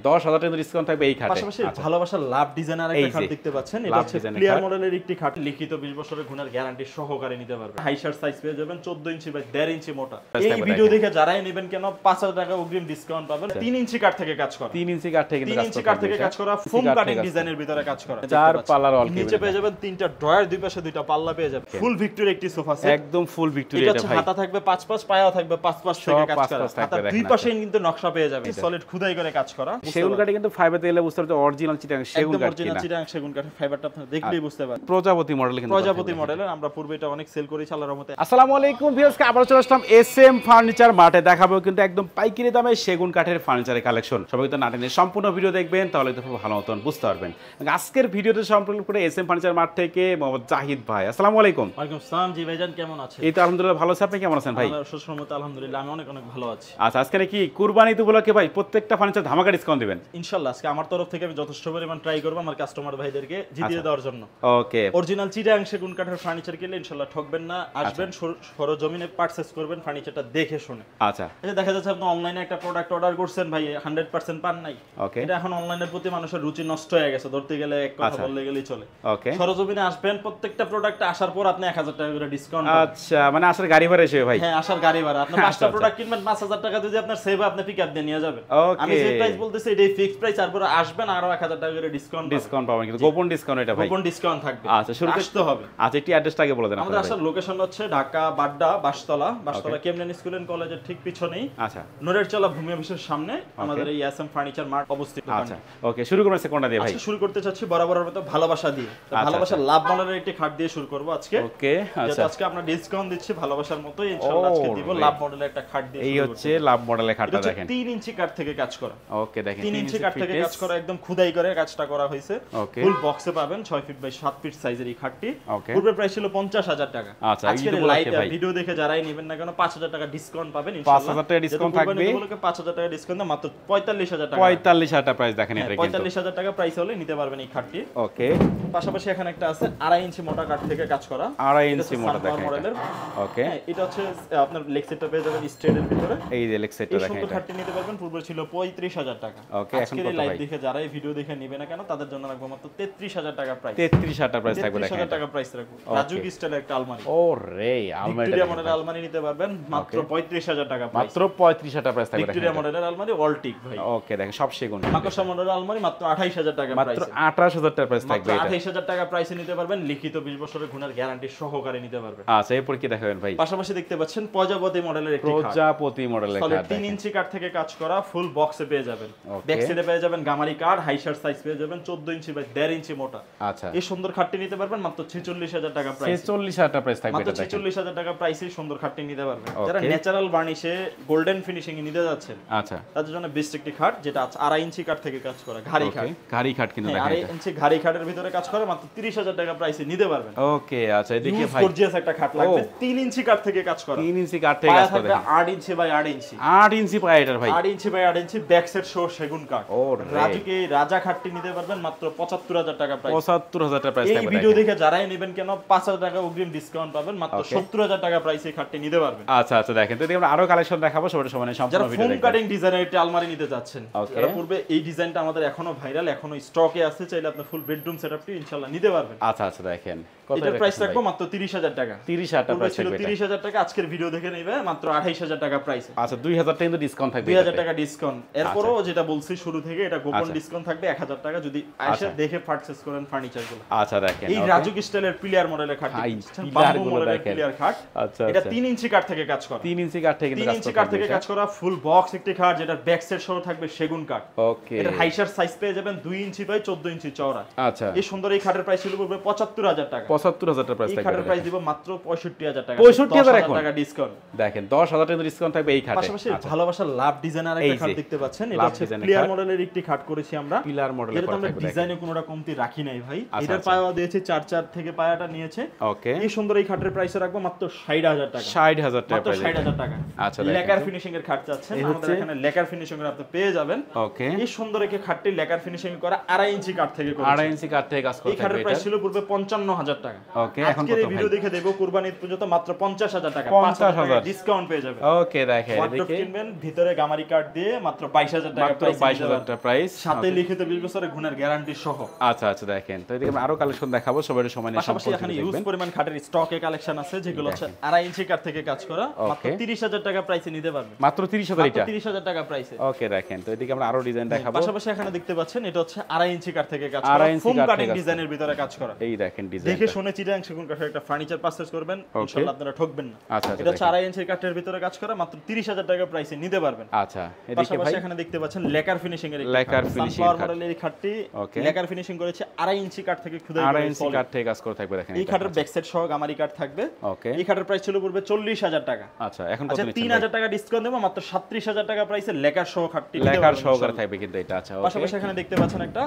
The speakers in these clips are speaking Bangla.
10,000 টাকা ডিসকাউন্ট থাকবে এই খাটে। পাশাপাশি ভালোবাসার লাভ ডিজাইনার একটা খাট দেখতে পাচ্ছেন। এটা হচ্ছে ক্লিয়ার মডেলের একটি খাট, লিখিত 20 বছরের গুণের গ্যারান্টি সহকারে নিতে পারবেন। হাইশার সাইজ পেয়ে যাবেন 14 ইঞ্চি বাই 1.5 ইঞ্চি মোটা। এই ভিডিও দেখে যারাই নেবেন কেন 5,000 টাকা অগ্রিম ডিসকাউন্ট পাবেন। 3 ইঞ্চি কাঠ থেকে কাজ করা, 3 ইঞ্চি কাঠ থেকে কিন্তু 3 ইঞ্চি কাঠ থেকে কাজ করা, ফোম কাটিং ডিজাইনের ভিতরে কাজ করা। 4 পাল্লার অল কেবিনেট নিচে পেয়ে যাবেন 3টা ড্রয়ার, দুই পাশে 2টা পাল্লা পেয়ে যাবেন। ফুল ভিক্টোরি একটি সোফা সেট, একদম ফুল ভিক্টোরি। এটা ভাই হাতা থাকবে 5 পাশ, পায়াও থাকবে 5 পাশ থেকে কাজ করা। হাতা দুই পাশেই কিন্তু নকশা পেয়ে যাবেন, সলিড খোদাই করে কাজ করা। সেগুন কাঠে কিন্তু ফাইবার তেলে বুঝতে পারছো অরিজিনাল চিটাং সেগুন কাঠ, অরিজিনাল চিটাং সেগুন কাঠের ফাইবারটা আপনারা দেখলেই বুঝতে পারবেন। প্রজাপতি মডেল কিন্তু, প্রজাপতি মডেলের আমরা পূর্বে এটা অনেক সেল করেছি আল্লাহর রহমতে। আসসালামু আলাইকুম ভিউয়ার্স, আবার চলে আসলাম এসএম ফার্নিচার মার্টে। দেখাবো কিন্তু একদম পাইকারি দামে সেগুন কাঠের ফার্নিচারের কালেকশন। সবাই তো নাটেনে সম্পূর্ণ ভিডিও দেখবেন, তাহলে তো খুব ভালো মতন বুঝতে পারবেন। আজকের ভিডিওতে সম্পূর্ণ করে এসএম ফার্নিচার মার্ট থেকে মোহাম্মদ জাহিদ ভাই। আসসালামু আলাইকুম। ওয়ালাইকুম আসসালাম। জি ভাইজান কেমন আছেন? এই তো আলহামদুলিল্লাহ ভালো আছি, আপনি কেমন আছেন ভাই? আল্লাহর রহমতে আলহামদুলিল্লাহ আমি অনেক ভালো আছি। আচ্ছা, আজকে কি কুরবানি ঈদ উপলক্ষে ভাই প্রত্যেকটা ফার্নিচার ধামাকা ডিসকাউন্ট দিবেন? ইনশাআল্লাহ আজকে আমার তরফ থেকে আমি যথেষ্ট পরিমাণ ট্রাই করব আমার কাস্টমার ভাইদেরকে জিতিয়ে দেওয়ার জন্য। ওকে, অরিজিনাল চিটাং সেগুন কাঠের ফার্নিচার কিনলে ইনশাআল্লাহ ঠকবেন না। আসবেন সরজমিনে পারচেজ করবেন, ফার্নিচারটা দেখে শুনে। আচ্ছা, এই দেখা যাচ্ছে আপনি অনলাইনে একটা প্রোডাক্ট অর্ডার করছেন ভাই 100% পান নাই। ওকে, এটা এখন অনলাইনের প্রতি মানুষের রুচি নষ্ট হয়ে গেছে, ধরতে গেলে এক কথা বললে গেলেই চলে। ওকে, সরজমিনে আসবেন, প্রত্যেকটা প্রোডাক্টে আসার পর আপনি 1000 টাকা করে ডিসকাউন্ট পাবেন। আচ্ছা, মানে আসার গাড়ি ভাড়া এসে ভাই? হ্যাঁ, আসার গাড়ি ভাড়া। আপনি 5টা প্রোডাক্ট কিনবেন 5000 টাকা যদি আপনার সেভ আপনি পিকআপ দিয়ে নিয়ে যাবেন। আমি যে প্রাইস বলতেছি এটাই ফিক্সড প্রাইস, তারপর আসবেন আরো 1000 টাকা করে ডিসকাউন্ট পাবেন, কিন্তু গোপন ডিসকাউন্ট এটা ভাই, গোপন ডিসকাউন্ট থাকবে। আচ্ছা, শুরু করতে হবে। আচ্ছা, একটু অ্যাড্রেসটা আগে বলে দেন। আমাদের আসার লোকেশন হচ্ছে ঢাকা বাড্ডা বাসতলা কেমনেন স্কুল এন্ড কলেজের ঠিক পিছনেই। আচ্ছা, নূরের চলা ভূমি অফিসের সামনে আমাদের এই এসএম ফার্নিচার মার্ট অবস্থিত। আচ্ছা, ওকে, শুরু করব কোনটা দিয়ে ভাই? আজকে শুরু করতে চাচ্ছি বরাবরের মতো ভালোবাসা দিয়ে। ভালোবাসার লাভ মডেলের একটি খাট দিয়ে শুরু করব আজকে। ওকে, আচ্ছা, আজকে আমরা ডিসকাউন্ট দিচ্ছি ভালোবাসার মতো ইনশাআল্লাহ। আজকে দিব লাভ মডেলের একটা খাট দিয়ে। এই হচ্ছে লাভ মডেলের খাটটা, দেখেন 3 ইঞ্চি কাঠ থেকে কাজ করা। ওকে, দেখেন 3 ইঞ্চি কাঠ থেকে কাজ করা, একদম খোদাই করে কাজটা করা হয়েছে। ফুল বক্সে পাবেন 6 ফিট বাই 7 ফিট সাইজের এই খাটটি। পূর্বে প্রাইস ছিল 50,000 টাকা। আচ্ছা, আজকে লাইভ ভিডিও দেখে যারাই নেবেন না কেন 5000 টাকা ডিসকাউন্ট পাবেন ইনশাআল্লাহ। 5000 টাকা ডিসকাউন্ট থাকবে। 5000 টাকা ডিসকাউন্ট মাত্র 45000 টাকা। 45000 টাকা প্রাইস, দেখেন এটা কিন্তু 45000 টাকা প্রাইস হলে নিতে পারবেন এই খাটটি। ওকে, পাশাপাশি এখানে একটা আছে 2.5 ইঞ্চি মোটা কাঠ থেকে কাজ করা। 2.5 ইঞ্চি মোটা দেখেন মডেলের। ওকে, এটা হচ্ছে আপনার লেগ সেটটা পেয়ে যাবেন স্ট্রেটের ভিতরে। এই যে লেগ সেটটা দেখেন, এই খাটটি নিতে পারবেন। পূর্বে ছিল 35000 টাকা। ওকে, এখন কত লাইভ ভাই? দেখে যারাই ভিডিও দেখে নেবে না কেন তাদের জন্য রাখবো মাত্র 33000 টাকা প্রাইস। 33000 টাকা প্রাইস থাকবে, দেখেন 33000 টাকা প্রাইস রাখবো। রাজুক স্টাইলের একটা আলমারি। ওরে, আলমারি ভিক্টোরিয়া মডেলের আলমারি নিতে পারবেন মাত্র 35000 টাকা প্রাইস। মাত্র 35000 টাকা প্রাইস থাকবে, ভিক্টোরিয়া মডেলের আলমারি অল টিক ভাই। ওকে, দেখেন সব সেগুন। মাকড়সা মডেলের আলমারি মাত্র 28000 টাকা প্রাইস। মাত্র 28000 টাকা প্রাইস থাকবে, মাত্র 28000 টাকা প্রাইসে নিতে পারবেন, লিখিত 20 বছরের গুণের গ্যারান্টি সহকারে নিতে পারবেন। আচ্ছা, এরপর কি দেখাবেন ভাই? পাশাপাশি দেখতে পাচ্ছেন প্রজাপতি মডেলের একটি খাট। প্রজাপতি মডেলের খাট, 3 ইঞ্চি কাঠ থেকে কাজ করা, ফুল বক্সে পেয়ে যাবেন। ব্যাক সাইডে পেয়ে যাবেন গামারি কাঠ, হাইশার সাইজ পেয়ে যাবেন 14 ইঞ্চি বাই 1.5 ইঞ্চি মোটা। আচ্ছা, এই সুন্দর খাটটি নিতে পারবেন মাত্র 46000 টাকা প্রাইস। 46000 টাকা প্রাইস থাকবে, মাত্র 46000 টাকা প্রাইসে সুন্দর খাটটি নিতে পারবেন। যারা ন্যাচারাল বার্নিশে গোল্ডেন ফিনিশিং এ নিতে যাচ্ছেন, আচ্ছা, তাদের জন্য বেস্ট একটি খাট, যেটা 2.5 ইঞ্চি কাঠ থেকে কাজ করা ঘাড়ি খাট। ঘাড়ি খাট কিন্তু দেখেন 2.5 ইঞ্চি ঘাড়ি খাটের ভিতরে কাজ করে মাত্র 30000 টাকা প্রাইসে নিতে পারবেন। ওকে, আচ্ছা, এদিকে ভাই গর্জিয়াস একটা খাট লাগবে। 3 ইঞ্চি কাঠ থেকে কাজ করা। 3 ইঞ্চি কাঠ থেকে কাজ করা, 8 ইঞ্চি বাই 8 ইঞ্চি। 8 ইঞ্চি পায় এটার ভাই, 8 inch by 8 inch back set সহ সেগুন কাঠ। রাজুকে রাজা খাটটি নিতে পারবেন মাত্র 75000 টাকা প্রাইস। 75000 টাকা প্রাইস থাকবে। এই ভিডিও দেখে যারাই নেবেন কেন 5000 টাকা অগ্রিম ডিসকাউন্ট পাবেন, মাত্র 70000 টাকা প্রাইসে খাটটি নিতে পারবেন। আচ্ছা, আচ্ছা, দেখেন তো আমরা আরো কালেকশন দেখাবো, সবার সমানে সম্পূর্ণ ভিডিও দেখবেন। ফোম কাটিং ডিজাইনের একটা আলমারি নিতে যাচ্ছেন, এর পূর্বে এই ডিজাইনটা আমাদের এখনো ভাইরাল, এখনো স্টকে আছে, চাইলে আপনি ফুল বেডরুম সেটআপটি ইনশাআল্লাহ নিতে পারবেন। আচ্ছা, আচ্ছা, দেখেন এটার প্রাইস রাখবো মাত্র 30000 টাকা। 30000 টাকা প্রাইস থাকবে, 30000 টাকা আজকের ভিডিও দেখে নেবে মাত্র 28000 টাকা প্রাইস। আচ্ছা, 2000 টাকা কিন্তু ডিসকাউন্ট থাকবে, 2000 টাকা ডিসকাউন্ট। এরপরও যেটা বলছি শুরু থেকে, এটা গোপন ডিসকাউন্ট থাকবে 1000 টাকা যদি এসে দেখে পারচেজ করেন ফার্নিচারগুলো। আচ্ছা, দেখেন এই রাজুক স্টাইলের পিলিয়ার মডেলের খাট, পিলিয়ার গুলো দেখেন, পিলিয়ার খাট। আচ্ছা, এটা 3 ইঞ্চি কাঠ থেকে কাজ করা। 3 ইঞ্চি কাঠ থেকে কিন্তু 3 ইঞ্চি কাঠ থেকে কাজ করা, ফুল বক্স একটি খাট, যেটা ব্যাক সেট সহ থাকবে সেগুন কাঠ। ওকে, এর হাইশার সাইজ পেয়ে যাবেন 2 ইঞ্চি বাই 14 ইঞ্চি চওড়া। আচ্ছা, এই সুন্দর এই খাটের প্রাইস ছিল 75000 টাকা। 75000 টাকা প্রাইস এই থাকবে, খাটের প্রাইস দিব মাত্র 65000 টাকা। 65000 টাকা ডিসকাউন্ট, দেখেন 10000 টাকা ডিসকাউন্ট থাকবে এই খাটে। পাশাপাশি ভালোবাসার লাভ ডিজাইনার একটা খাট দেখতে পাচ্ছেন। এটা হচ্ছে ক্লিয়ার মডেলের একটি খাট করেছি আমরা। পিলার মডেলের এটা আমরা ডিজাইনে কোনোটা কমতি রাখি নাই ভাই। এটার পায়া দিয়েছে 4 থেকে পায়াটা নিয়েছে। ওকে, এই সুন্দর এই খাটের প্রাইস রাখবো মাত্র 60000 টাকা। 60000 টাকা মাত্র 60000 টাকা। আচ্ছা, লেকার ফিনিশিং এর খাট চাচ্ছেন, আমাদের এখানে লেকার ফিনিশিং এর আপনি পেয়ে যাবেন। ওকে, এই সুন্দর এই খাটটি লেকার ফিনিশিং করা 2.5 ইঞ্চি কাঠ থেকে করা। 2.5 ইঞ্চি কাঠ থেকে কাজ করা। এই খাটের প্রাইস ছিল পূর্বে 55000 টাকা। টাকা। ওকে, এখন আজকের কত এই ভিডিও ভাই? দেখে দেব কুরবানি ঈদ পর্যন্ত মাত্র 50,000 টাকা, 50,000 50,000 ডিসকাউন্ট পেয়ে যাবেন। ওকে, দেখেন ওয়ার্ডরোব এদিকে কিনবেন ভিতরে গামারি কার্ড দিয়ে মাত্র 22,000 টাকা মাত্র প্রাইস, 22,000 টাকা প্রাইস, সাথে লিখিত 20 বছরের গুণের গ্যারান্টি সহ। আচ্ছা আচ্ছা, দেখেন তো এদিকে আমরা আরো কালেকশন দেখাবো, সবাই সময় নিয়ে পাশাপাশি এখানে ইউজ পরিমাণ খাটের স্টকে কালেকশন আছে যেগুলো হচ্ছে 2.5 ইঞ্চি কাঠ থেকে কাজ করা, মাত্র 30,000 টাকা প্রাইসে নিতে পারবেন। মাত্র 30,000 এটা, 30,000 টাকা প্রাইসে। ওকে, দেখেন তো এদিকে আমরা আরো ডিজাইন দেখাবো। পাশাপাশি এখানে দেখতে পাচ্ছেন এটা হচ্ছে 2.5 ইঞ্চি কাঠ থেকে কাজ করা, 2.5 ইঞ্চি ফোম কাঠ কাটিং থেকে কাজ ডিজাইনের ভিতরে কাজ করা। এই দেখেন ডিজাইন, দেখে শুনে চিটাং সেগুন কাঠের একটা ফার্নিচার পারচেজ করবেন, ইনশাআল্লাহ আপনারা ঠকবেন না। আচ্ছা, এটা হচ্ছে 2.5 ইঞ্চি কাঠের ভিতরে কাজ করা, মাত্র 30,000 টাকা প্রাইসে নিতে পারবেন। আচ্ছা, এদিকে পাশাপাশি ভাই এখানে দেখতে পাচ্ছেন লেকার ফিনিশিং এর লেকার ফিনিশিং সানফ্লাওয়ার মডেলের এই খাটটি ওকে, লেকার ফিনিশিং করেছে 2.5 ইঞ্চি কাঠ থেকে খোদাই 2.5 করে ইঞ্চি কাঠ থেকে কাজ করে থাকবে, দেখেন এই খাটের ব্যাক সাইড সহ গামারি কাঠ থাকবে। ওকে, এই খাটের প্রাইস ছিল পূর্বে 40,000 টাকা। আচ্ছা, এখন কত আচ্ছা, নিচ্ছেন? 3,000 টাকা ডিসকাউন্ট দেব, মাত্র 37,000 টাকা প্রাইসে লেকার সহ খাটটি নিতে লেকার পারবেন সহকারে ইনশাআল্লাহ। থাকবে কিন্তু এটা। আচ্ছা, পাশাপাশি এখানে দেখতে পাচ্ছেন একটা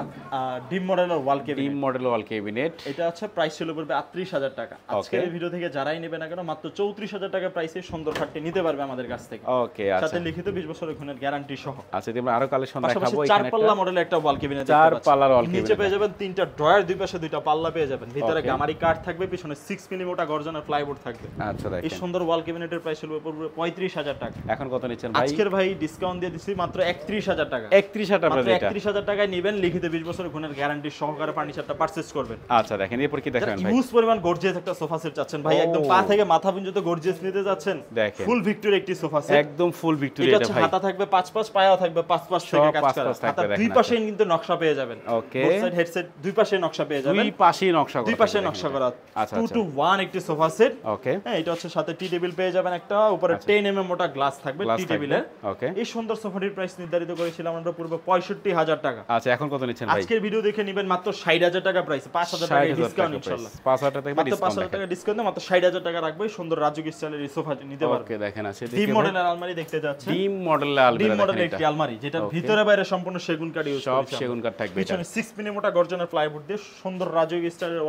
ডিম মডেলের ওয়াল কেবিনেট, ডিম মডেল ওয়াল ক্যাবিনেট, এটা হচ্ছে প্রাইস ছিল পূর্বে 38,000 টাকা। আজকের এই ভিডিও থেকে যারাই নেবে না কেন মাত্র 34,000 টাকা প্রাইসে সুন্দর খাটটি নিতে পারবে আমাদের কাছ থেকে, ওকে, আচ্ছা, সাথে লিখিত 20 বছরের গুণের গ্যারান্টি সহ। আচ্ছা, এদিকে আমরা আরো কালেকশন পাশাপাশি দেখাবো। 4 এখানে পাল্লা মডেলের একটা ওয়াল কেবিনেট, 4 পাল্লার ওয়াল নিচে ক্যাবিনেট পেয়ে যাবেন 3টা ড্রয়ার, দুই পাশে 2টা পাল্লা পেয়ে যাবেন, ভিতরে Okay. গামারি কাঠ থাকবে, পিছনে 6 মিলি মোটা গর্জনের প্লাইবোর্ড থাকবে। আচ্ছা, এই দেখেন সুন্দর ওয়াল ক্যাবিনেটের প্রাইস ছিল পূর্বে 35,000 টাকা। এখন কত নিচ্ছেন ভাই? আজকের ভাই ডিসকাউন্ট দিয়ে দিছি মাত্র 31,000 টাকা। 31,000 টাকা মাত্র প্রাইস এটা। 31,000 টাকায় নেবেন, লিখিত 20 বছরের গুণের গ্যারান্টি সহকারে ফার্নিচারটা পারচেজ করবেন। আচ্ছা, দেখেন এরপর কি দেখাবেন ভাই? ইউজ পরিমাণ গর্জিয়াস একটা সোফা সেট চাচ্ছেন ভাই, একদম পা থেকে মাথা পর্যন্ত গর্জিয়াস নিতে যাচ্ছেন, দেখেন ফুল ভিক্টোরি একটি সোফা সেট, একদম ফুল ভিক্টোরি এটা এটা হচ্ছে ভাই। হাতা থাকবে 5 পায়াও থাকবে 5 থেকে সব কাজ 5 করা, থাকবে, হাতা দেখেন দুই আচ্ছা। পাশেই কিন্তু নকশা পেয়ে যাবেন। ওকে, বোথ সাইড হেডসেট দুই পাশে নকশা পেয়ে যাবেন, দুই পাশেই নকশা করা, দুই পাশে নকশা করা, আচ্ছা 2 আচ্ছা, to 1 একটি সোফা সেট। ওকে, হ্যাঁ, এটা হচ্ছে সাথে টি টেবিল পেয়ে যাবেন একটা, উপরে 10 mm মোটা গ্লাস থাকবে গ্লাস টি থাকবে, টেবিলের। ওকে, এই সুন্দর সোফাটির প্রাইস নির্ধারিত করেছিলাম আমরা পূর্বে 65,000 টাকা। আচ্ছা, এখন কত নিচ্ছেন ভাই? আজকের ভিডিও দেখে নেবেন মাত্র 60,000 টাকা প্রাইস, 5,000 টাকা ডিসকাউন্ট ইনশাআল্লাহ, 5,000 টাকা মাত্র ডিসকাউন্ট 5,000 টাকা ডিসকাউন্ট মাত্র 60,000 টাকা রাখবে, সুন্দর রাজকীয় স্টাইলের এই সোফাটি নিতে পারবেন। ওকে, দেখেন আছে ডিম মডেলের আলমারি দেখতে যাচ্ছেন, ডিম মডেলের আলমারি, ডিম মডেলের একটি আলমারি যেটা ভিতরে বাইরে সম্পূর্ণ সেগুন কাঠ ইউজ সব করেছে, সেগুন কাঠ থাকবে এটা। পিছনে 6 মিলি মোটা গর্জনের প্লাইবোর্ড দিয়ে সুন্দর রাজকীয় স্টাইলের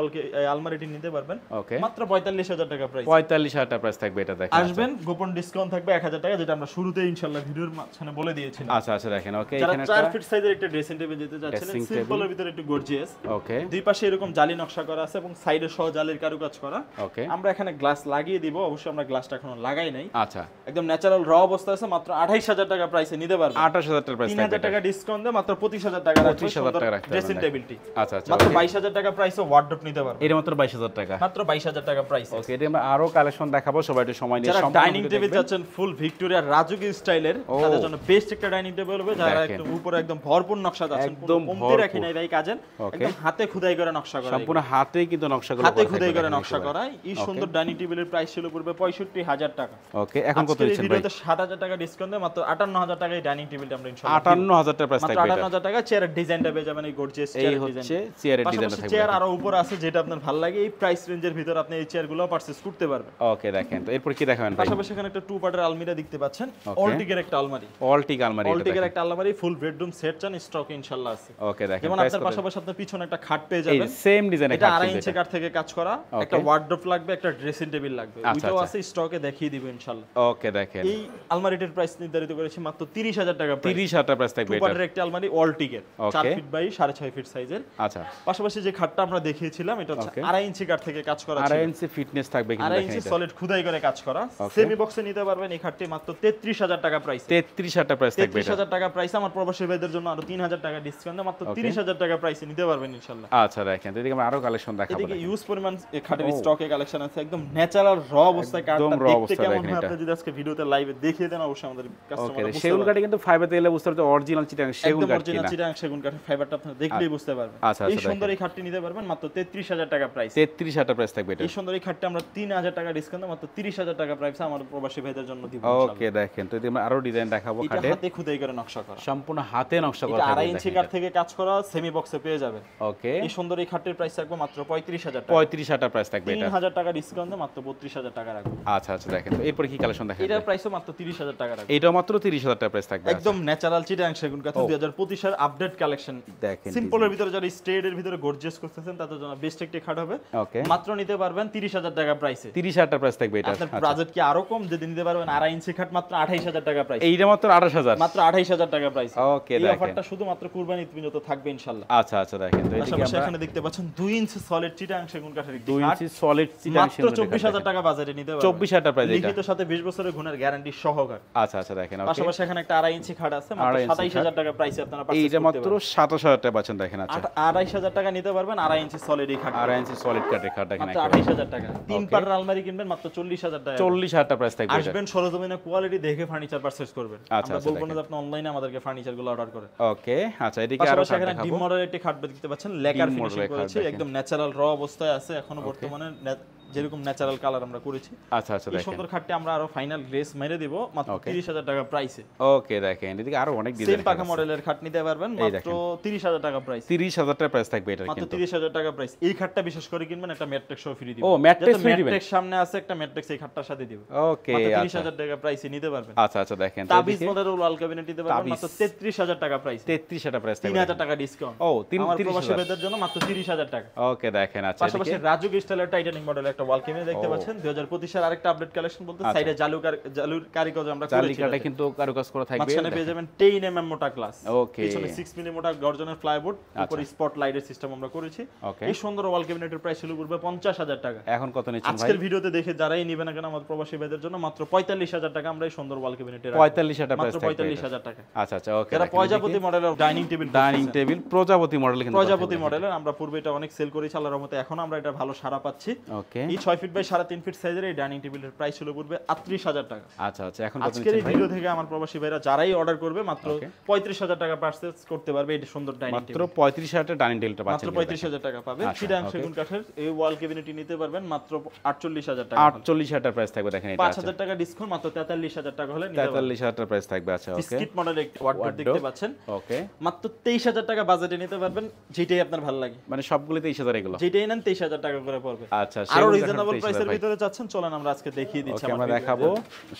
আলমারিটি নিতে পারবেন, ওকে, মাত্র 45,000 টাকা প্রাইস। 45,000 টাকা প্রাইস থাকবে এটা, দেখেন আসবেন, গোপন ডিসকাউন্ট থাকবে 1,000 টাকা, যেটা আমরা শুরুতেই ইনশাআল্লাহ ভিডিওর মাঝখানে বলে দিয়েছিলাম। আচ্ছা আচ্ছা, দেখেন ওকে, যারা এখানে 4 একটা ফিট সাইজের একটা ড্রেসিং টেবিল দিতে যাচ্ছিলেন, Dressing সিম্পলের ভিতরে একটু গর্জিয়াস, ওকে, দুই পাশে এরকম জালি নকশা করা আছে এবং সাইডে সহ জালির কারুকাজ করা। ওকে, আমরা এখানে গ্লাস লাগিয়ে দিব, অবশ্যই আমরা গ্লাসটা এখনো লাগাই নাই, আচ্ছা, একদম ন্যাচারাল র অবস্থা আছে, মাত্র 28,000 টাকা প্রাইসে নিতে পারবেন। 28,000 টাকা প্রাইস থাকবে 3,000 টাকা ডিসকাউন্ট দিয়ে মাত্র 25,000 টাকা রাখবেন 25,000 টাকা রাখতে ড্রেসিং পারবেন। টেবিলটি, আচ্ছা আচ্ছা, মাত্র 22,000 টাকা প্রাইসে ওয়ার্ডরোব নিতে পারবেন, এটা মাত্র 22,000 টাকা, মাত্র 22,000 টাকা প্রাইস। ওকে, এটা আমরা আরো কালেকশন দেখাবো, সবাই একটু সময় নিয়ে যারা সম্পূর্ণ ডাইনিং ভিডিও টেবিল দেখবেন। চাচ্ছেন ফুল ভিক্টোরিয়া রাজকীয় স্টাইলের, ও। তাদের জন্য বেস্ট একটা ডাইনিং টেবিল হবে, যারা দেখেন। একদম উপরে একদম ভরপুর নকশা যাচ্ছেন, একদম কমতি ভরপুর। রাখি নাই ভাই কাজের, ওকে। একদম হাতে খোদাই করে নকশা করা, সম্পূর্ণ হাতেই কিন্তু নকশাগুলো হাতে করা খোদাই থাকবে, করে দেখেন নকশা একেবারে। করা। এই সুন্দর ডাইনিং টেবিলের প্রাইস ছিল পূর্বে 65,000 টাকা। ওকে, এখন কত আজকের এই দিচ্ছেন ভাই? ভিডিওতে 7,000 টাকা ডিসকাউন্ট দিয়ে মাত্র 58,000 টাকায় ডাইনিং টেবিলটা আমরা ইনশাআল্লাহ দিব। 58,000 টাকা প্রাইস মাত্র থাকবে এটা, 58,000 টাকা চেয়ারের ডিজাইনটা পেয়ে যাবেন, এই গর্জিয়াস এই চেয়ারের হচ্ছে ডিজাইন। চেয়ারের ডিজাইনটা পাশাপাশি থাকবে, চেয়ার আরো উপর আছে যেটা আপনার ভালো লাগে, এই প্রাইস রেঞ্জের ভিতর আপনি এই চেয়ারগুলো পারচেজ করতে পারবেন। ওকে, দেখেন তো এরপর কি দেখাবেন ভাই? পাশাপাশি এখানে একটা 2 পার্টের আলমিরা দেখতে পাচ্ছেন, অলটিকের একটা আলমারি, অলটিক আলমারি, এটা অলটিকের দেখেন। একটা আলমারি, ফুল বেডরুম সেট চান, স্টক ইনশাআল্লাহ আছে। ওকে, দেখেন যেমন প্রাইস আপনার কত? পাশাপাশি আপনার পিছনে একটা খাট পেয়ে এই যাবেন, সেম ডিজাইনের এটা খাট 2.5 কিন্তু ইঞ্চি এটা। কাঠ থেকে কাজ করা, ওকে। একটা ওয়ার্ডরোব লাগবে, একটা ড্রেসিং টেবিল লাগবে, আচ্ছা, ওইটাও আচ্ছা। আছে, স্টকে দেখিয়ে দিব ইনশাআল্লাহ। ওকে, দেখেন এই আলমারিটির প্রাইস নির্ধারিত করেছি মাত্র 30,000 টাকা প্রাইস। 30,000 টাকা প্রাইস থাকবে 2 এটা, পার্টের একটা আলমারি অলটিকের, ওকে। 4 ফিট বাই 6.5 ফিট সাইজের। আচ্ছা, পাশাপাশি যে খাটটা আমরা দেখিয়েছিলাম এটা হচ্ছে ওকে। 2.5 ইঞ্চি কাঠ থেকে কাজ করা ছিল, 2.5 ইঞ্চি ফিটনেস থাকবে কিন্তু 2.5 দেখেন ইঞ্চি এটা, সলিড খুদাই করে কাজ করা, ওকে। সেমি বক্সে নিতে পারবেন এই খাটটি মাত্র 33,000 টাকা প্রাইস। 33,000 টাকা প্রাইস থাকবে এটা, 33,000 টাকা প্রাইস। আমার প্রবাসী ভাইদের জন্য আরো 3,000 টাকা ডিসকাউন্ট মাত্র ওকে। 30,000 টাকা প্রাইসে নিতে পারবেন ইনশাআল্লাহ। আচ্ছা, দেখেন তো এদিকে আমরা আরো কালেকশন দেখাবো, এদিকে দেখেন। ইউজ পরিমাণ এই খাটের ও। স্টকে কালেকশন আছে, একদম ন্যাচারাল র অবস্থায় কাঠটা একদম raw দেখতে অবস্থা কেমন দেখেন হয় এটা। আপনি যদি আজকে ভিডিওতে লাইভে দেখিয়ে দেন অবশ্যই আমাদের ওকে, কাস্টমাররা বুঝতে সেগুন পারবে। কাঠে কিন্তু ফাইবারতে গেলে বুঝতে পারবে অরিজিনাল চিটাং সেগুন একদম কাঠ অরিজিনাল কিনা। চিটাং সেগুন কাঠের ফাইবারটা আপনি দেখলেই বুঝতে পারবেন। আচ্ছা, এই আচ্ছা, সুন্দর দেখেন। এই খাটটি নিতে পারবেন মাত্র 33,000 টাকা প্রাইস। 33,000 টাকা প্রাইস থাকবে এটা, এই সুন্দর এই খাটটা আমরা 3,000 টাকা ডিসকাউন্ট মাত্র 30,000 টাকা প্রাইস আমার প্রবাসী ভাইদের জন্য দিব ওকে, দেখেন তো এদিকে আমরা আরো ডিজাইন দেখাবো এটা খাটের, হাতে খুদাই করে নকশা করা, সম্পূর্ণ হাতে নকশা করা এটা থাকবে 2.5 ইঞ্চি দেখেন কাঠ এটা। থেকে কাজ করা, সেমি বক্সে পেয়ে যাবেন। ওকে, এই সুন্দর এই খাটের প্রাইস থাকবে মাত্র 35,000 টাকা। 35,000 টাকা প্রাইস থাকবে এটা, 3,000 টাকা ডিসকাউন্ট দিয়ে মাত্র 32,000 টাকা রাখবো। আচ্ছা আচ্ছা, দেখেন তো এরপর কি কালেকশন দেখাবেন? এটার প্রাইসও মাত্র 30,000 টাকা রাখবো। এটা মাত্র 30,000 টাকা প্রাইস থাকবে, একদম ন্যাচারাল চিটাং সেগুন কাঠ ও। 2025 এর আপডেট কালেকশন। দেখেন সিম্পলের ভিতরে যারা স্টেডের ভিতরে গর্জিয়াস করতেছেন তাদের জন্য বেস্ট একটি খাট হবে, ওকে, মাত্র নিতে পারবেন 30,000 টাকা প্রাইসে। 30,000 টাকা প্রাইস থাকবে এটা, আপনার আচ্ছা। বাজেট কি আরো কম যদি নিতে পারবেন 2.5 ইঞ্চি খাট মাত্র 28,000 টাকা প্রাইস, এইটা মাত্র 28,000, মাত্র 28,000 টাকা প্রাইস। ওকে, এই দেখেন। অফারটা শুধুমাত্র কুরবানি ঈদ পর্যন্ত থাকবে ইনশাআল্লাহ। আচ্ছা আচ্ছা, দেখেন তো এদিকে পাশাপাশি আমরা এখানে দেখতে পাচ্ছেন 2 ইঞ্চি সলিড চিটাং চিটাং সেগুন কাঠের একটি 2 খাট ইঞ্চি সলিড চিটাং মাত্র 24000 টাকা বাজারে নিতে পারবেন 24000 টাকা প্রাইস এটা লিখিত সাথে 20 বছরের গুণের গ্যারান্টি সহকারে আচ্ছা আচ্ছা দেখেন ওকে পাশাপাশি এখানে একটা 2.5 ইঞ্চি খাট আছে মাত্র 27000 টাকা প্রাইসে আপনারা পারচেজ এইটা মাত্র 27000 টাকা পাচ্ছেন দেখেন আচ্ছা 28000 টাকা নিতে পারবেন 2.5 ইঞ্চি সলিড এই খাট 2.5 ইঞ্চি সলিড কাঠের খাট দেখেন মাত্র 28000 টাকা তিন পাটের আলমারি কিনবেন মাত্র 40000 টাকা 40000 টাকা প্রাইস থাকবে এটা আসবেন সরজমিনে কোয়ালিটি দেখে ফার্নিচার পারচেজ করবেন আচ্ছা, আমরা বলবো না যে আপনি অনলাইনে আমাদেরকে ফার্নিচার গুলো অর্ডার করেন ওকে আচ্ছা এদিকে আরো পাশাপাশি এখানে ডিম মডেলের একটি খাট দেখতে পাচ্ছেন লেকার ডিম ফিনিশিং মডেলের খাট করেছে দেখেন। একদম ন্যাচারাল র অবস্থায় আছে এখনো বর্তমানে যেরকম ন্যাচারাল কালার আমরা করেছি আচ্ছা আচ্ছা এই দেখেন সুন্দর খাটটি আমরা আরো ফাইনাল গ্লেস মেরে দেব মাত্র Okay. 30000 টাকা প্রাইসে ওকে দেখেন এদিকে আরো অনেক সেম ডিজাইন পাকা মডেলের খাট নিতে পারবেন এই মাত্র দেখেন। 30000 টাকা প্রাইস 30000 টাকা প্রাইস থাকবে এটা মাত্র কিন্তু 30000 টাকা প্রাইস এই খাটটা বিশেষ করে কিনবেন একটা ম্যাট্রিক্স সহ ফ্রি দিব ও, ম্যাট্রিক্স free দিবেন? ম্যাট্রিক্স সামনে আছে একটা ম্যাট্রিক্স এই খাটটার সাথে দিব ওকে মাত্র আচ্ছা 30000 টাকা প্রাইসে নিতে পারবেন আচ্ছা আচ্ছা দেখেন তো তাবিজ এদিকে মডেলের ওয়াল ক্যাবিনেট নিতে পারবেন তাবিজ। মাত্র 33000 টাকা প্রাইস 33000 টাকা প্রাইস থাকবে 3000 টাকা ডিসকাউন্ট ও আমার প্রবাসী 33000 ভাইদের জন্য মাত্র 30000 টাকা ওকে দেখেন আচ্ছা পাশাপাশি এদিকে রাজুক স্টাইলের টাইটানিক মডেলের একটা ওয়াল ক্যাবিনেট দেখতে ও। পাচ্ছেন 2025 এর আরেকটা আপডেট কালেকশন বলতে আচ্ছা। সাইডে জালুর কারিগর আমরা করেছি চালিকাটা কিন্তু কারুকাজ করা থাকবে মাঝখানে পেয়ে যাবেন 10 mm মোটা গ্লাস ওকে পিছনে 6 মিলি মোটা গর্জনের ফ্লাইবোর্ড উপরে স্পট লাইটের সিস্টেম আমরা করেছি ওকে এই সুন্দর ওয়াল ক্যাবিনেটের প্রাইস শুরু করবে 50000 টাকা এখন কত নিচ্ছেন ভাই আজকের ভিডিওতে দেখে যারাই নেবেন না কেন আমাদের প্রবাসী ভাইদের জন্য মাত্র 45000 টাকা আমরা এই সুন্দর ওয়াল ক্যাবিনেটে 45000 টাকা প্রাইস মাত্র থাকবে 45000 টাকা আচ্ছা আচ্ছা ওকে যারা প্রজাপতি মডেলের ডাইনিং টেবিল ডাইনিং টেবিল প্রজাপতি মডেল কিন্তু প্রজাপতি মডেলের আমরা পূর্বে এটা অনেক সেল করেছি আল্লাহর রহমতে এখন আমরা এটা ভালো সাড়া পাচ্ছি ওকে এই 6 ফিট বাই 3.5 ফিট সাইজের এই ডাইনিং টেবিলের প্রাইস হলো পড়বে 38000 টাকা আচ্ছা আচ্ছা এখন কত আজকের এই নিচ্ছেন ভাই ভিডিও থেকে আমার প্রবাসী ভাইরা যারাই অর্ডার করবে মাত্র Okay. 35000 টাকা পারচেজ করতে পারবে এই সুন্দর ডাইনিং মাত্র টেবিল 35000 টাকা ডাইনিং টেবিলটা মাত্র পাচ্ছেন 35000 টাকা পাবে আচ্ছা, চিটাং okay. সেগুন কাঠের এই ওয়াল ক্যাবিনেটটি নিতে পারবেন মাত্র 48000 টাকা 48000 টাকা প্রাইস থাকবে দেখেন এটা 5000 টাকা ডিসকাউন্ট মাত্র 43000 টাকা হলে নিতে পারবেন 43000 টাকা প্রাইস থাকবে আচ্ছা ওকে বিস্কিট মডেলের একটি ওয়ার্ডরোব দেখতে পাচ্ছেন ওকে মাত্র 23000 টাকা বাজেটে নিতে পারবেন যেটাই আপনার ভালো লাগে মানে সবগুলো 23000 এগুলো যেটাই নেন 23000 টাকা করে পড়বে আচ্ছা আরো সেগুন কাঠের রিজনেবল 23,000 প্রাইসের ভাই। ভিতরে চাচ্ছেন চলেন আমরা আজকে দেখিয়ে দিচ্ছি ওকে আমরা আমার দেখাবো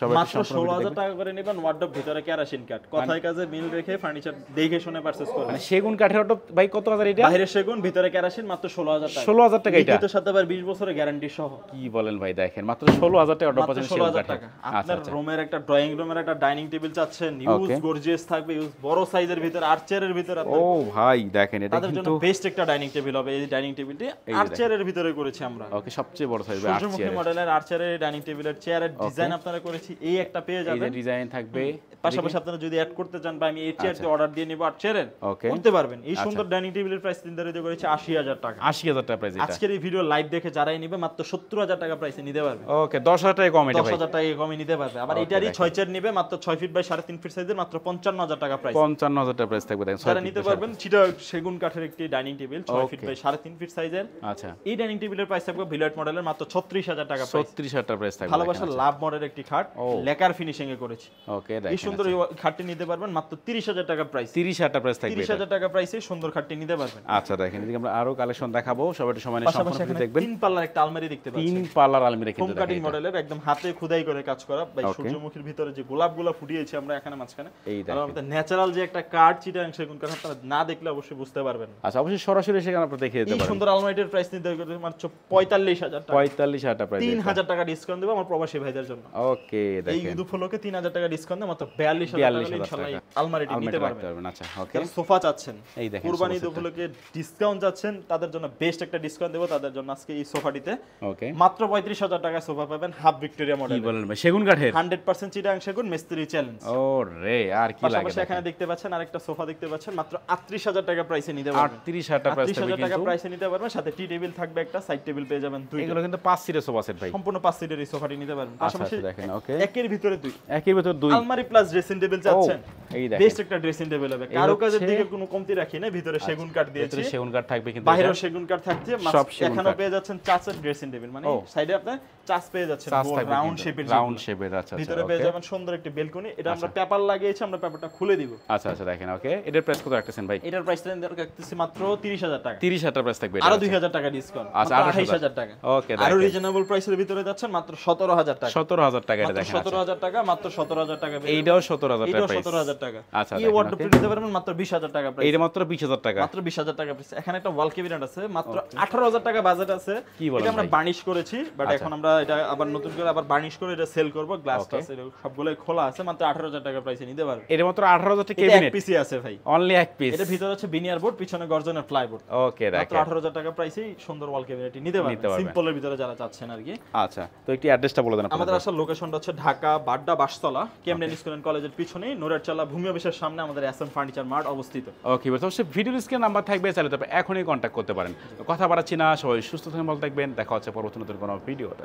সবাই মাত্র 16000 টাকা করে নেবেন ওয়ার্ডরোব ভিতরে কেরাসিন কাঠ কথায় কাজে মিল রেখে ফার্নিচার দেখে শুনে পারচেজ করবেন মানে সেগুন কাঠের অটো ভাই কত হাজার এটা বাইরে সেগুন ভিতরে কেরাসিন মাত্র 16000 টাকা 16000 টাকা এটা লিখিত সাথে আবার 20 বছরের গ্যারান্টি সহ কি বলেন ভাই দেখেন মাত্র 16000 টাকা অটো মাত্র পাচ্ছেন সেগুন 16000 কাঠের টাকা আচ্ছা আপনার আচ্ছা রুমের একটা ড্রয়িং রুমের একটা ডাইনিং টেবিল চাচ্ছেন ইউজ Okay. গর্জিয়াস থাকবে ইউজ বড় সাইজের ভিতরে আর্চারের ভিতরে ও ভাই দেখেন এটা তাদের জন্য কিন্তু বেস্ট একটা ডাইনিং টেবিল হবে এই ডাইনিং টেবিলটি আর্চারের ভিতরে করেছি আমরা ওকে সবচেয়ে বড় সাইজ সূর্যমুখী মডেলের আর্চারের ডাইনিং টেবিলের চেয়ারের ডিজাইন আপনারা করেছি এই একটা পেয়ে এই যে যাবেন ডিজাইন থাকবে পাশাপাশি আপনারা যদি অ্যাড করতে চান বা আমি এই চেয়ারটি অর্ডার দিয়ে নিব আর্চারের Okay. করতে পারবেন এই সুন্দর ডাইনিং টেবিলের প্রাইস নির্ধারিত করেছে 80000 টাকা 80000 টাকা প্রাইস এটা আজকের এই ভিডিও লাইভ দেখে যারাই নিবে মাত্র 70000 টাকা প্রাইসে নিতে পারবে ওকে 10000 টাকা কম এটা ভাই 10000 টাকা কমে নিতে পারবে আবার Okay, এটারই দেখেন। 6 চেয়ার নিবে মাত্র 6 ফিট বাই 3.5 ফিট সাইজের মাত্র 55000 টাকা প্রাইস 55000 টাকা প্রাইস থাকবে দেখেন যারা নিতে পারবেন সেটা সেগুন কাঠের একটি dining table 6 feet Okay. By 3.5 feet সাইজের আচ্ছা এই ডাইনিং টেবিলের প্রাইস থাকবে ভিলয়েট মডেলের মাত্র 36000 টাকা প্রাইস 36000 টাকা প্রাইস থাকবে ভালোবাসার লাভ মডেলের একটি খাট ও। লেকার ফিনিশিং এ করেছি ওকে এই দেখেন সুন্দর এই খাটটি নিতে পারবেন মাত্র 30000 টাকা প্রাইস 30000 টাকা প্রাইস থাকবে এটা 30000 টাকা প্রাইসে সুন্দর খাটটি নিতে পারবেন আচ্ছা দেখেন এদিকে আমরা আরো কালেকশন দেখাবো সবাই একটু সময় নিয়ে পাশাপাশি সম্পূর্ণ এখানে দেখবেন তিন পাল্লার একটা আলমারি দেখতে পাচ্ছেন তিন পাল্লার আলমিরা ফোম কিন্তু কাটিং দেখেন মডেলের একদম হাতে খোদাই করে কাজ করা ভাই Okay. সূর্যমুখীর ভিতরে যে গোলাপগুলো ফুটিয়েছি আমরা এখানে মাঝখানে এই আর দেখেন আমাদের ন্যাচারাল যে একটা কাঠ চিটাং সেগুন কাঠ আপনারা না দেখলে অবশ্যই বুঝতে পারবেন না। আচ্ছা অবশ্যই সরাসরি সেখানে আপনারা দেখিয়ে দিতে এই পারেন সুন্দর আলমারিটার প্রাইস নির্ধারণ করে মাত্র 45000 টাকা 45000 টাকা প্রাইস 3000 টাকা ডিসকাউন্ট দেব আমার প্রবাসী ভাইদের জন্য ওকে এই দেখেন ঈদ উপলক্ষে 3000 টাকা ডিসকাউন্ট দেব মাত্র 42000 টাকা 42000 ইনশাআল্লাহ এই টাকা। আলমারিটি নিতে আলমারিটা রাখতে পারবেন পারবেন আচ্ছা ওকে যারা সোফা চাচ্ছেন এই দেখেন কুরবানি ঈদ সোফা উপলক্ষে ডিসকাউন্ট যাচ্ছেন তাদের জন্য বেস্ট একটা ডিসকাউন্ট দেব তাদের জন্য আজকে এই সোফাটিতে ওকে মাত্র 35000 টাকায় সোফা পাবেন হাফ ভিক্টোরিয়া কি মডেল বলেন ভাই সেগুন কাঠের 100% চিটাং সেগুন মিস্ত্রি চ্যালেঞ্জ ও রে আর কি লাগে পাশাপাশি এখানে দেখতে পাচ্ছেন আরেকটা সোফা দেখতে পাচ্ছেন মাত্র 38000 টাকা প্রাইসে নিতে পারবেন 38000 টাকা প্রাইস থাকবে 38000 টাকা কিন্তু প্রাইসে নিতে পারবেন সাথে টি টেবিল থাকবে একটা সাইড টেবিল পেয়ে যাবেন দুইটা এগুলো কিন্তু 5 সিটের সোফা সেট ভাই সম্পূর্ণ 5 সিটের এই সোফাটি নিতে পারবেন আচ্ছা পাশাপাশি আচ্ছা দেখেন ওকে একের ভিতরে দুই একই ভিতর দুই আলমারি প্লাস ড্রেসিং টেবিল চাচ্ছেন এই দেখেন বেস্ট একটা ড্রেসিং টেবিল হবে কারো কাজের হচ্ছে- দিকে কোনো কমতি রাখি না ভিতরে সেগুন কাঠ দিয়েছি ভিতরে সেগুন কাঠ থাকবে কিন্তু বাইরেও সেগুন কাঠ থাকছে সব সেগুন এখানেও কাঠ। পেয়ে যাচ্ছেন চাচের ড্রেসিং টেবিল মানে ও। সাইডে আপনি চাচ পেয়ে যাচ্ছেন চার্জ থাকবে রাউন্ড শেপের রাউন্ড শেপের আচ্ছা ভিতরে আচ্ছা পেয়ে ওকে যাবেন সুন্দর একটা বেলকনি এটা আমরা পেপার লাগিয়েছি আমরা পেপারটা খুলে দিব আচ্ছা আচ্ছা দেখেন ওকে এটার প্রাইস কত রাখতেছেন ভাই এটার প্রাইস রাখতেছি মাত্র 30000 টাকা 30000 টাকা প্রাইস থাকবে আরো 2000 টাকা ডিসকাউন্ট আচ্ছা, মাত্র 28,000 28000 টাকা ওকে আরো দেখেন রিজনেবল প্রাইসের ভিতরে যাচ্ছেন মাত্র 17000 টাকা 17000 টাকা এটা মাত্র দেখেন আচ্ছা 17000 টাকা মাত্র 17000 টাকা এইটাও 17000 টাকা এটাও প্রাইস 17000 টাকা আচ্ছা এই দেখেন ওয়ার্ডরোবটি ওকে নিতে পারবেন মাত্র 20000 টাকা প্রাইস এইটা মাত্র 20000 টাকা মাত্র 20000 টাকা প্রাইস এখানে একটা ওয়াল ক্যাবিনেট আছে মাত্র 18000 টাকা বাজেট আছে কি বলেন এটা আমরা ভাই? বার্নিশ করেছি বাট আচ্ছা। এখন আমরা আমরা এটা আবার নতুন করে আবার বার্নিশ করে এটা সেল করব, গ্লাসটা আছে সবগুলোই খোলা আছে, মাত্র 18,000 টাকা প্রাইসে নিতে পারবেন। এর মাত্র 18,000 টাকা ক্যাবিনেট এক পিসি আছে ভাই, অনলি এক পিস। এটা ভিতরে হচ্ছে বিনিয়ার বোর্ড, পিছনে গর্জনের প্লাইবোর্ড। ওকে, মাত্র 18,000 টাকা প্রাইসেই সুন্দর ওয়াল ক্যাবিনেট নিতে পারবেন, সিম্পলের ভিতরে যারা চাচ্ছেন আর কি। আচ্ছা, তো একটু অ্যাড্রেসটা বলে দেন। আমাদের আসল লোকেশনটা হচ্ছে Dhaka Badda Bashtola, Cambridge school and কলেজের পিছনেই নোরের চালা ভূমি অফিসের সামনে আমাদের এসএম ফার্নিচার মার্ট অবস্থিত। ওকে, অবশ্যই ভিডিও স্ক্রিনে নাম্বার থাকবে, চাইলে তবে এখনই কন্ট্যাক্ট করতে পারেন। কথা বাড়াচ্ছি না, সবাই সুস্থ থাকবেন, ভালো থাকবেন, দেখা হচ্ছে পরবর্তী নতুন কোনো ভিডিওতে।